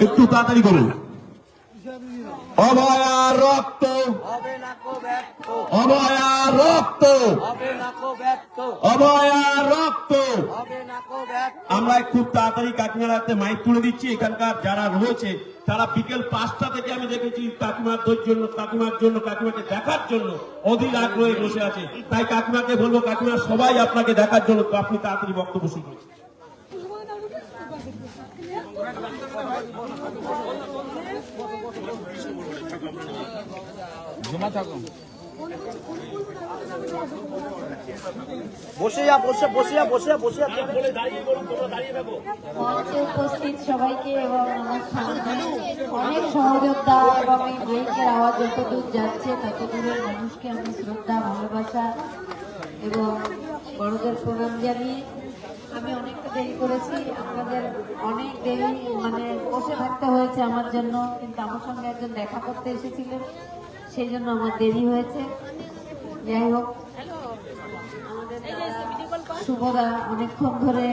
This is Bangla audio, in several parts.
একটু তাড়াতাড়ি করুন। অভয়া রক্ত, অভয়া রক্ত, অভয়া রক্ত। আমরা খুব তাড়াতাড়ি কাকিমারাতে মাইক তুলে দিচ্ছি। এখানকার যারা রয়েছে তারা বিকেল 5টা থেকে আমি দেখেছি কাকিমার জন্য, কাকিমাকে দেখার জন্য অধীর আগ্রহে বসে আছে। তাই কাকিমাকে বলবো, কাকিমা সবাই আপনাকে দেখার জন্য, তো আপনি তাড়াতাড়ি বক্তব্য শুরু করুন। উপস্থিত সবাইকে এবং আমার অনেক সহযোদ্ধা এবং এই মাইকের আওয়াজ যতদূর যাচ্ছে তত দূরের মানুষকে আমি শ্রদ্ধা, ভালোবাসা এবং বড়দের প্রণাম জানিয়ে আমি অনেকটা দেরি করেছি। আপনাদের অনেক দেরি বসে থাকতে হয়েছে আমার জন্য, কিন্তু আমার সঙ্গে একজন দেখা করতে এসেছিলেন, সেই জন্য আমার দেরি হয়েছে। যাই হোক, আমাদের শুভদা অনেকক্ষণ ধরে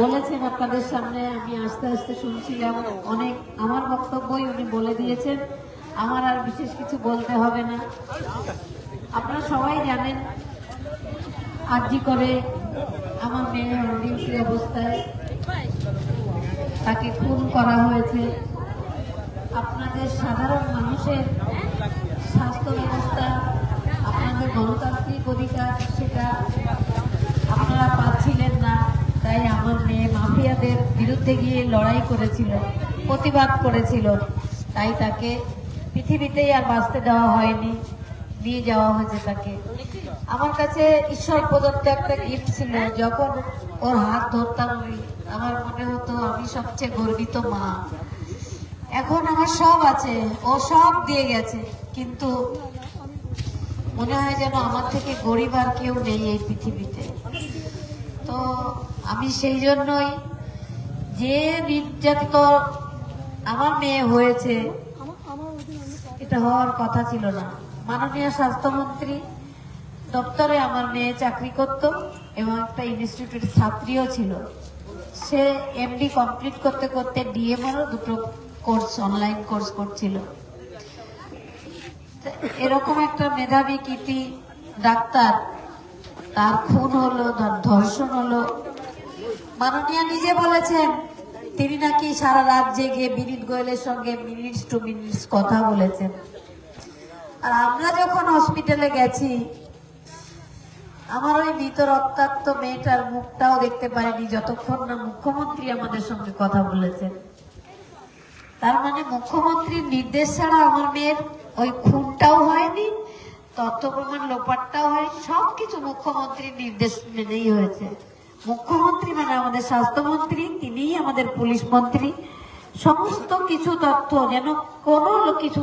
বলেছেন আপনাদের সামনে, আমি আস্তে আস্তে শুনছিলাম। অনেক আমার বক্তব্যই উনি বলে দিয়েছেন, আমার আর বিশেষ কিছু বলতে হবে না। আপনারা সবাই জানেন আরজি করে আমার মেয়ে ডিউটি অবস্থায় তাকে খুন করা হয়েছে। আপনাদের সাধারণ মানুষের স্বাস্থ্য ব্যবস্থা, আপনাদের গণতান্ত্রিক অধিকার, সেটা আপনারা পাচ্ছিলেন না। তাই আমার মেয়ে মাফিয়াদের বিরুদ্ধে গিয়ে লড়াই করেছিল, প্রতিবাদ করেছিল। তাই তাকে পৃথিবীতেই আর বাঁচতে দেওয়া হয়নি, নিয়ে যাওয়া হয়েছে তাকে। আমার কাছে ঈশ্বর প্রদত্ত একটা গিফট ছিল। যখন ওর হাত ধরতাম আমার মনে হতো আমি সবচেয়ে গর্বিত মা। এখন আমার সব আছে, ও সব দিয়ে গেছে, কিন্তু মনে হয় যেন আমার থেকে গরিব আর কেউ নেই এই পৃথিবীতে। তো আমি সেই জন্যই, যে নির্যাতিত আমার মেয়ে হয়েছে, এটা হওয়ার কথা ছিল না। মাননীয় স্বাস্থ্যমন্ত্রী দপ্তরে আমার মেয়ে চাকরি করত এবং একটা ইনস্টিটিউটের ছাত্রীও ছিল। সে এমডি কমপ্লিট করতে করতে ডিএমআরও দুটো কোর্স, অনলাইন কোর্স করছিল। এরকম একটা মেধাবী কৃতি ডাক্তার, তার খুন হলো, ধর্ষণ হলো। মাননীয় নিজে বলেছেন তিনি নাকি সারা রাত জেগে বিনীত গোয়েলের সঙ্গে মিনিটস টু মিনিটস কথা বলেছেন। আর আমরা যখন হসপিটালে গেছি, আমার ওই মৃত রক্তাক্ত মেয়েটার মুখটাও দেখতে পারিনি যতক্ষণ না মুখ্যমন্ত্রী আমাদের সঙ্গে কথা বলেছেন। তার মানে মুখ্যমন্ত্রীর নির্দেশ ছাড়া আমার মেয়ের ওই খুনটাও হয়নি, তথ্য প্রমাণ লোপাটটাও হয়নি, সবকিছু মুখ্যমন্ত্রীর নির্দেশ মেনেই হয়েছে। মুখ্যমন্ত্রী মানে আমাদের স্বাস্থ্যমন্ত্রী, তিনিই আমাদের পুলিশ মন্ত্রী। সমস্ত কিছু তথ্য যেন কোনো কিছু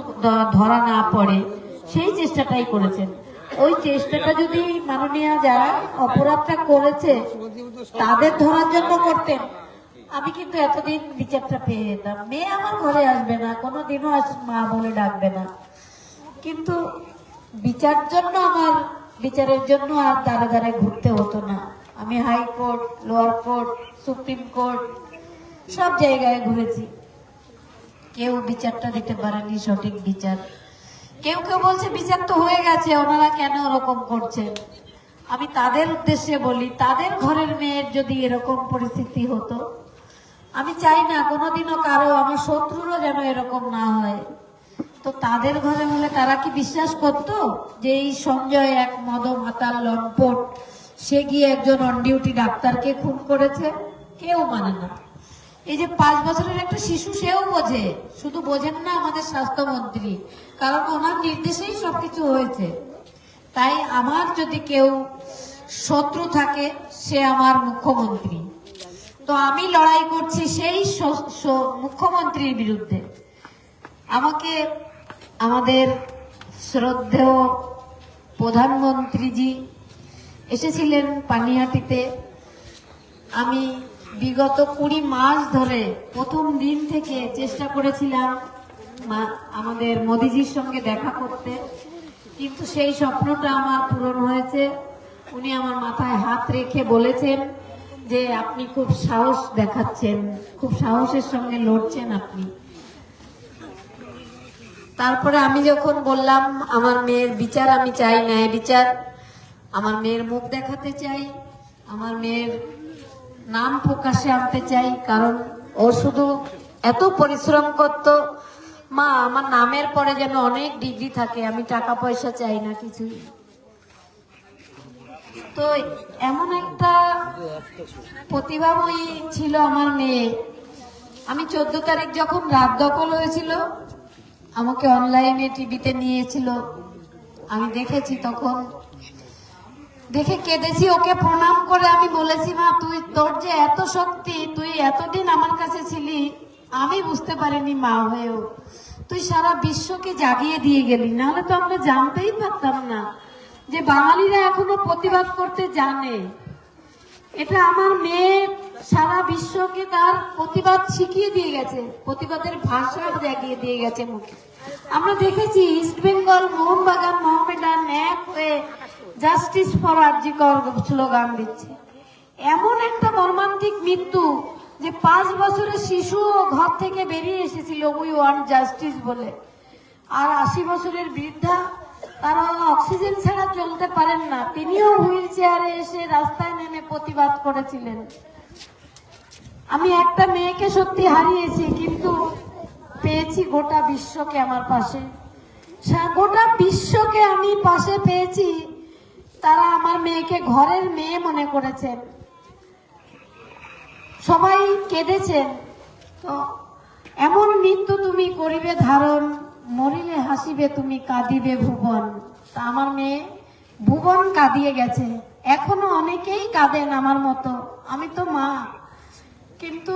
ধরা না পড়ে, সেই চেষ্টাটাই করেছেন। ওই চেষ্টাটা যদি মাননীয় যারা অপরাধটা করেছে তাদের ধরার জন্য করতেন, আমি কিন্তু এতদিন বিচারটা পেয়ে যেতাম। মেয়ে আমার ঘরে আসবে না, কোনোদিনও মা বলে ডাকবে না, কিন্তু বিচারের জন্য আর দাঁড়ে দাঁড়ে ঘুরতে হতো না। আমি high court, lower court, supreme court সব জায়গায় ঘুরেছি, কেউ বিচারটা দিতে পারেনি সঠিক বিচার। কেউ কেউ বলছে বিচার তো হয়ে গেছে, ওনারা কেন ওরকম করছেন। আমি তাদের উদ্দেশ্যে বলি, তাদের ঘরের মেয়ের যদি এরকম পরিস্থিতি হতো, আমি চাই না কোনোদিনও কারো, আমার শত্রুরও যেন এরকম না হয়। তো তাদের ঘরে হলে তারা কি বিশ্বাস করতো যে এই সঞ্জয় এক মাতাল লম্পট, সে গিয়ে একজন অন ডিউটি ডাক্তারকে খুন করেছে? কেউ মানে না। এই যে 5 বছরের একটা শিশু, সেও বোঝে, শুধু বোঝেন না আমাদের স্বাস্থ্যমন্ত্রী, কারণ ওনার নির্দেশেই সবকিছু হয়েছে। তাই আমার যদি কেউ শত্রু থাকে, সে আমার মুখ্যমন্ত্রী। তো আমি লড়াই করছি সেই মুখ্যমন্ত্রীর বিরুদ্ধে। আমাকে আমাদের শ্রদ্ধেয় প্রধানমন্ত্রীজি এসেছিলেন পানিহাটিতে। আমি বিগত 20 মাস ধরে প্রথম দিন থেকে চেষ্টা করেছিলাম আমাদের মোদিজির সঙ্গে দেখা করতে, কিন্তু সেই স্বপ্নটা আমার পূরণ হয়েছে। উনি আমার মাথায় হাত রেখে বলেছেন যে আপনি খুব সাহস দেখাচ্ছেন, খুব সাহসের সঙ্গে লড়ছেন আপনি। তারপরে আমি যখন বললাম আমার মেয়ের বিচার আমি চাই, ন্যায় বিচার, আমার মেয়ের মুখ দেখাতে চাই, আমার মেয়ের নাম প্রকাশে আনতে চাই, কারণ ও শুধু এত পরিশ্রম করত। মা, আমার নামের পরে যেন অনেক ডিগ্রি থাকে, আমি টাকা পয়সা চাই না কিছুই। তো এমন একটা প্রতিভাময়ী ছিল আমার মেয়ে। আমি 14 তারিখ যখন রাত দখল হয়েছিল, আমাকে অনলাইনে টিভিতে নিয়েছিল, আমি দেখেছি, তখন দেখে কেঁদেছি। ওকে প্রণাম করে আমি বলেছি, মা তুই, তোর যে এত শক্তি, তুই এতদিন আমার কাছে ছিলি, আমি বুঝতে পারিনি মা হয়েও তুই সারা বিশ্বকে জাগিয়ে দিয়ে গেলি, নাহলে তো আমরা জানতেই পারতাম না যে বাঙালিরা এখনো প্রতিবাদ করতে জানে। এটা আমার মেয়ে সারা বিশ্বকে তার প্রতিবাদ শিখিয়ে দিয়ে গেছে, প্রতিবাদের ভাষা জাগিয়ে দিয়ে গেছে মুখে। আমরা দেখেছি ইস্ট বেঙ্গল, মোহনবাগান, মোহামেডান এক হয়ে জাস্টিস ফর আরজি কর স্লোগান দিচ্ছে। এমন একটা মর্মান্তিক মৃত্যু যে 5 বছরের শিশু ঘর থেকে বেরিয়ে এসেছিল উই ওয়ান্ট জাস্টিস বলে, আর 80 বছরের বৃদ্ধা, তারা অক্সিজেন ছাড়া চলতে পারেন না, তিনিও হুইল চেয়ারে এসে রাস্তায় নেমে প্রতিবাদ করেছিলেন। আমি একটা মেয়েকে সত্যি হারিয়েছি, কিন্তু পেয়েছি গোটা বিশ্বকে আমার পাশে। গোটা বিশ্বকে আমি পাশে পেয়েছি, তারা আমার মেয়েকে ঘরের মেয়ে মনে করেছেন, সবাই কেঁদেছেন। তো এমন মৃত্যু তুমি করিবে ধারণ, মরিলে হাসিবে তুমি কাঁদিবে ভুবন। তা আমার মেয়ে ভুবন কাঁদিয়ে গেছে, এখনো অনেকেই কাঁদেন আমার মতো। আমি তো মা, কিন্তু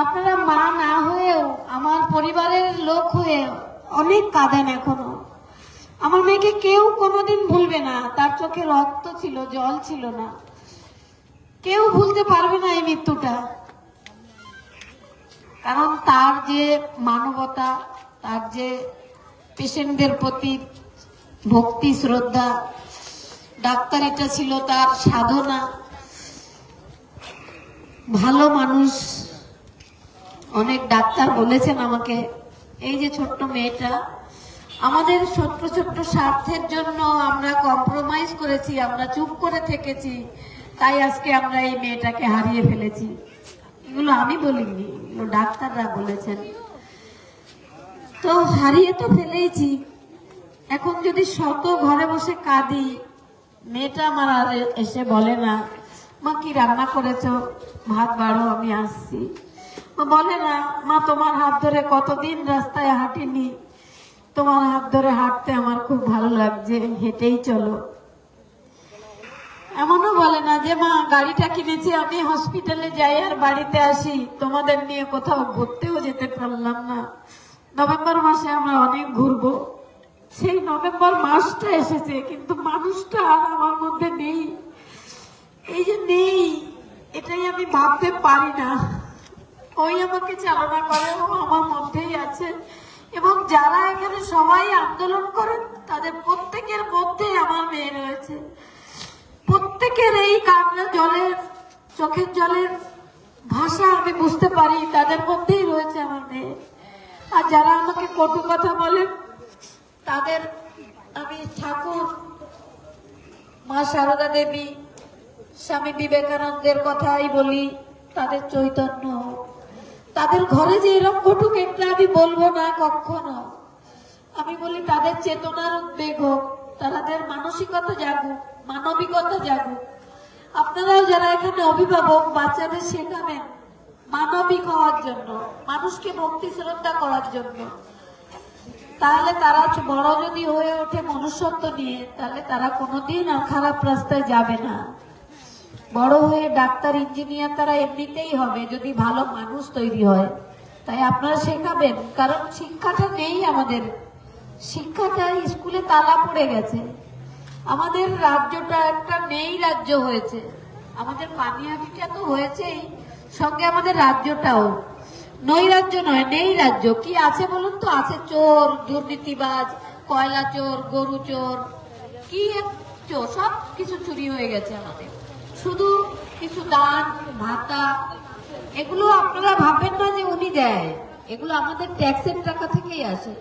আপনারা মা না হয়েও, আমার পরিবারের লোক হয়ে অনেক কাঁদেন এখনো। আমার মেয়েকে কেউ কোনোদিন ভুলবে না, তার চোখে রক্ত ছিল, জল ছিল না, কেউ ভুলতে পারবে না এই মৃত্যুটা। কারণ তার যে মানবতা, তার যে পেশেন্টদের প্রতি ভক্তি, শ্রদ্ধা, ডাক্তারিটা ছিল তার সাধনা, ভালো মানুষ। অনেক ডাক্তার বলেছেন আমাকে, এই যে ছোট্ট মেয়েটা, আমাদের ছোট্ট ছোট্ট স্বার্থের জন্য আমরা কম্প্রোমাইজ করেছি, আমরা চুপ করে থেকেছি, তাই আজকে আমরা এই মেয়েটাকে হারিয়ে ফেলেছি। এগুলো আমি বলিনি, এগুলো ডাক্তাররা বলেছেন। তো হারিয়ে তো ফেলেইছি, এখন যদি শত ঘরে বসে কাঁদি, মেয়েটা আমার আর এসে বলে না মা কি রান্না করেছো, ভাত বাড়ো আমি আসছি। বলে না মা তোমার হাত ধরে কতদিন রাস্তায় হাঁটিনি, তোমার হাত ধরে হাঁটতে আমার খুব ভালো লাগছে, হেঁটেই চলো। এমনও বলে না যে মা গাড়িটা কিনেছি, আমি হসপিটালে যাই আর বাড়িতে আসি, তোমাদের নিয়ে কোথাও ঘুরতেও যেতে পারলাম না, নভেম্বর মাসে আমরা অনেক ঘুরবো। সেই নভেম্বর মাসটা এসেছে, কিন্তু মানুষটা আর আমার মধ্যে নেই। এই যে নেই, এটাই আমি ভাবতে পারি না। ওই আমাকে চালনা করে, ও আমার মধ্যেই আছে। এবং যারা এখানে সবাই আন্দোলন করেন, তাদের প্রত্যেকের মধ্যে আমার মেয়ে রয়েছে। প্রত্যেকের এই কান্না জলের, চোখের জলের ভাষা আমি বুঝতে পারি, তাদের মধ্যেই রয়েছে আমার মেয়ে। আর যারা আমাকে কটু কথা বলেন, তাদের আমি ঠাকুর, মা সারদা দেবী, স্বামী বিবেকানন্দের কথাই বলি, তাদের চৈতন্য, তাদের ঘরে যে এরকম ঘটুক এটা আমি বলবো না কখনো। আমি বলি তাদের চেতনার উদ্বেগ হোক, তাদের মানসিকতা জাগুক, মানবিকতা জাগুক। আপনারাও যারা এখানে অভিভাবক, বাচ্চাদের শেখাবেন মানবিক হওয়ার জন্য, মানুষকে ভক্তি শ্রদ্ধা করার জন্য। তাহলে তারা বড় যদি হয়ে ওঠে মনুষ্যত্ব নিয়ে, তাহলে তারা কোনোদিন খারাপ রাস্তায় যাবে না। বড় হয়ে ডাক্তার, ইঞ্জিনিয়ার তারা এমনিতেই হবে যদি ভালো মানুষ তৈরি হয়। তাই আপনারা শেখাবেন, কারণ শিক্ষাটা নেই আমাদের, শিক্ষাটা স্কুলে তালা পড়ে গেছে। আমাদের রাজ্যটা একটা নেই রাজ্য হয়েছে, আমাদের পানিহাটিটা তো হয়েছেই, সঙ্গে আমাদের রাজ্যটাও নৈরাজ্য নয়, নেই রাজ্য। কি আছে বলুন তো? আছে চোর, দুর্নীতিবাজ, কয়লা চোর, গরু চোর, কি চোর, সব কিছু চুরি হয়ে গেছে আমাদের। শুধু কিছু দান ভাতা এগুলো আপনারা ভাববেন না যে উনি দেয়, এগুলো আমাদের ট্যাক্সের টাকা থেকেই আসে।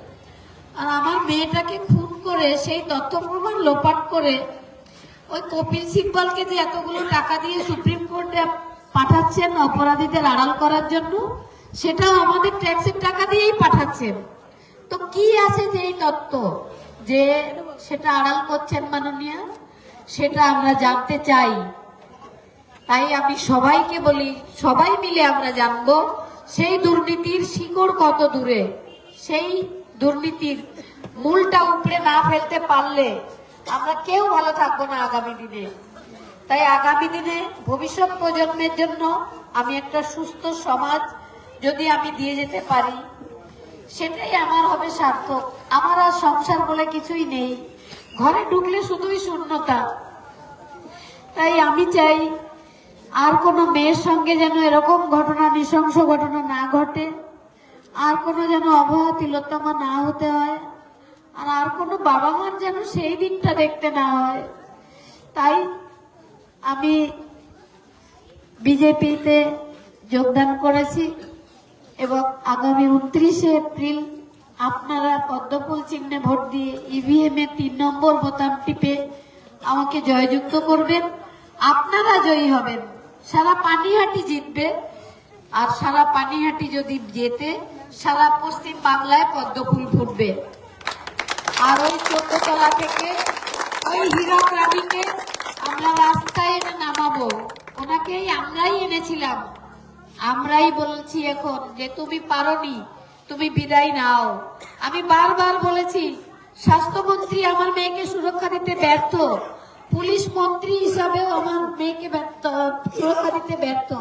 আর আমার মেয়েটাকে খুন করে সেই তথ্য প্রমাণ লোপাট করে ওই কপিল সিব্বলকে যে এতগুলো টাকা দিয়ে সুপ্রিম কোর্টে পাঠাচ্ছেন অপরাধীদের আড়াল করার জন্য, সেটাও আমাদের ট্যাক্সের টাকা দিয়েই পাঠাচ্ছেন। তো কি আছে যে এই তত্ত্ব যে সেটা আড়াল করছেন মাননীয়, সেটা আমরা জানতে চাই। তাই আমি সবাইকে বলি, সবাই মিলে আমরা জানবো সেই দুর্নীতির শিকড় কত দূরে, সেই দুর্নীতির মূলটা উপড়ে না ফেলতে পারলে আমরা কেউ ভালো থাকবো না আগামী দিনে। তাই আগামী দিনে ভবিষ্যৎ প্রজন্মের জন্য আমি একটা সুস্থ সমাজ যদি আমি দিয়ে যেতে পারি, সেটাই আমার হবে সার্থক। আমার আর সংসার বলে কিছুই নেই, ঘরে ঢুকলে শুধুই শূন্যতা। তাই আমি চাই আর কোনো মেয়ের সঙ্গে যেন এরকম ঘটনা, নৃশংস ঘটনা না ঘটে, আর কোনো যেন অবহেলা তিলোত্তমা না হতে হয়, আর কোনো বাবা মার যেন সেই দিনটা দেখতে না হয়। তাই আমি বিজেপিতে যোগদান করেছি এবং আগামী 29শে এপ্রিল আপনারা পদ্মফুল চিহ্নে ভোট দিয়ে ইভিএম এ 3 নম্বর বোতাম টিপে আমাকে জয়যুক্ত করবেন। আপনারা জয়ী হবেন, সারা পানিহাটি জিতবে। আর সারা পানিহাটি যদি জেতে, সারা পশ্চিম বাংলায় পদ্মফুল ফুটবে। আর ওই 14 তলা থেকে ওই হীরক রানীকে আমরা রাস্তায় এনে নামাবো। ওনাকেই আমরাই এনেছিলাম, আমরাই বলছি এখন যে তুমি পারোনি, তুমি বিদায় নাও। আমি বারবার বলেছি স্বাস্থ্যমন্ত্রী আমার মেয়েকে সুরক্ষা দিতে ব্যর্থ, পুলিশ মন্ত্রী হিসাবেও আমার মেয়েকে সুরক্ষা দিতে ব্যর্থ,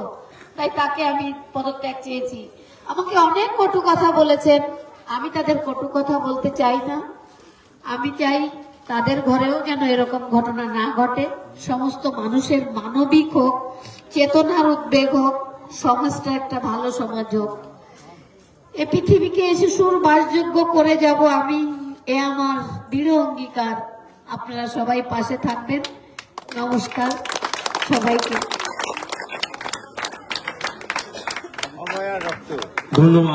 তাই তাকে আমি পদত্যাগ চেয়েছি। আমাকে অনেক কটু কথা বলেছেন, আমি তাদের কটু কথা বলতে চাই না। আমি চাই তাদের ঘরেও যেন এরকম ঘটনা না ঘটে, সমস্ত মানুষের মানবিক হোক, চেতনার উদ্বেগ হোক, সমাজটা একটা ভালো সমাজ হোক। এ পৃথিবীকে শিশুর বাসযোগ্য করে যাব আমি, এ আমার দৃঢ় অঙ্গীকার। আপনারা সবাই পাশে থাকবেন। নমস্কার সবাইকে। ধন্যবাদ।